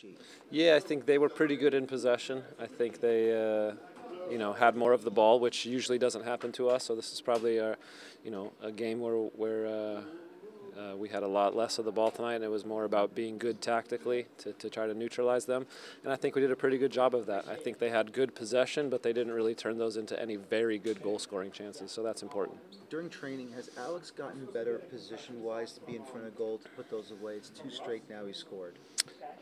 cheat? Yeah, I think they were pretty good in possession. I think they, had more of the ball, which usually doesn't happen to us. So this is probably a game where we had a lot less of the ball tonight, and it was more about being good tactically to try to neutralize them. And I think we did a pretty good job of that. I think they had good possession, but they didn't really turn those into any very good goal-scoring chances, so that's important. During training, has Alex gotten better position-wise to be in front of goal, to put those away? It's 2 straight now he's scored.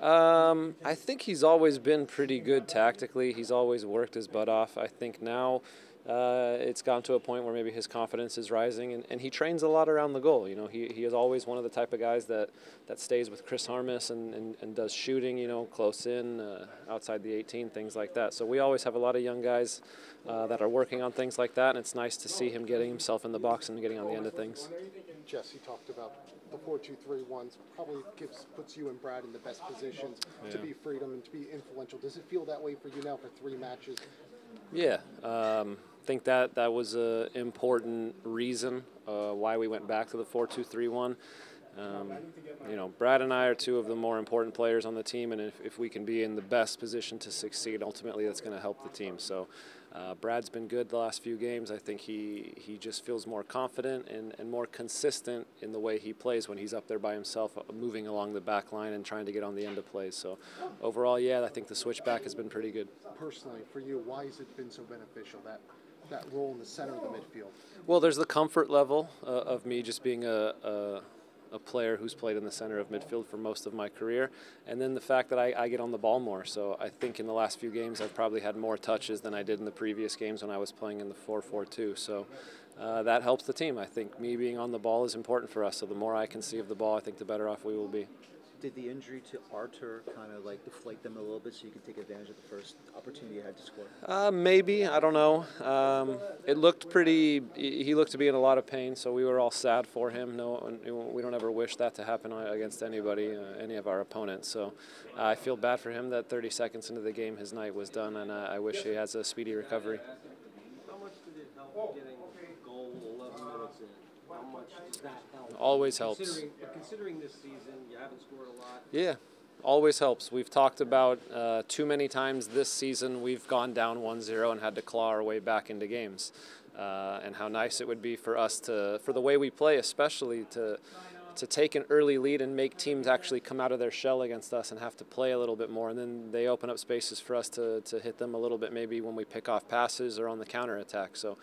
I think he's always been pretty good tactically. He's always worked his butt off. I think now it's gotten to a point where maybe his confidence is rising, and he trains a lot around the goal. He is always one of the type of guys that stays with Chris Harmus and does shooting, close in, outside the 18, things like that. So we always have a lot of young guys that are working on things like that, and it's nice to see him getting himself in the box and getting on the end of things. Jesse talked about the 4-2-3-1s probably puts you and Brad in the best positions to be freedom and to be influential. Does it feel that way for you now for 3 matches? Yeah, I think that was an important reason why we went back to the 4-2-3-1. Brad and I are 2 of the more important players on the team, and if we can be in the best position to succeed, ultimately that's going to help the team. So Brad's been good the last few games. I think he just feels more confident and more consistent in the way he plays when he's up there by himself, moving along the back line and trying to get on the end of plays. So overall, yeah, I think the switchback has been pretty good. Personally, for you, why has it been so beneficial, that role in the center of the midfield? Well, there's the comfort level of me just being a player who's played in the center of midfield for most of my career, and then the fact that I get on the ball more. So I think in the last few games I've probably had more touches than I did in the previous games when I was playing in the 4-4-2. So that helps the team. I think me being on the ball is important for us. So the more I can see of the ball, I think the better off we will be. Did the injury to Artur kind of like deflate them a little bit so you can take advantage of the first opportunity you had to score? Maybe. I don't know. It looked pretty. He looked to be in a lot of pain, so we were all sad for him. No, we don't ever wish that to happen against anybody, any of our opponents. So I feel bad for him that 30 seconds into the game his night was done, and I wish he has a speedy recovery. How much did it help getting a goal 11 minutes in? How much does that help? Always helps. Considering this season, you haven't scored a lot. Yeah, always helps. We've talked about too many times this season we've gone down 1-0 and had to claw our way back into games. And how nice it would be for us for the way we play especially, to take an early lead and make teams actually come out of their shell against us and have to play a little bit more. And then they open up spaces for us to hit them a little bit, maybe when we pick off passes or on the counterattack. So,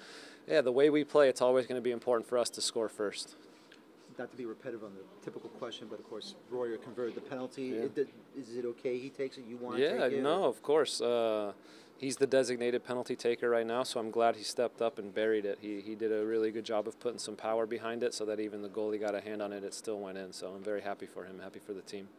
yeah, the way we play, it's always going to be important for us to score first. Not to be repetitive on the typical question, but of course, Royer converted the penalty. Yeah. Is it okay he takes it? You want to take it? Yeah, no, of course. He's the designated penalty taker right now, so I'm glad he stepped up and buried it. He did a really good job of putting some power behind it so that even the goalie got a hand on it, it still went in. So I'm very happy for him, happy for the team.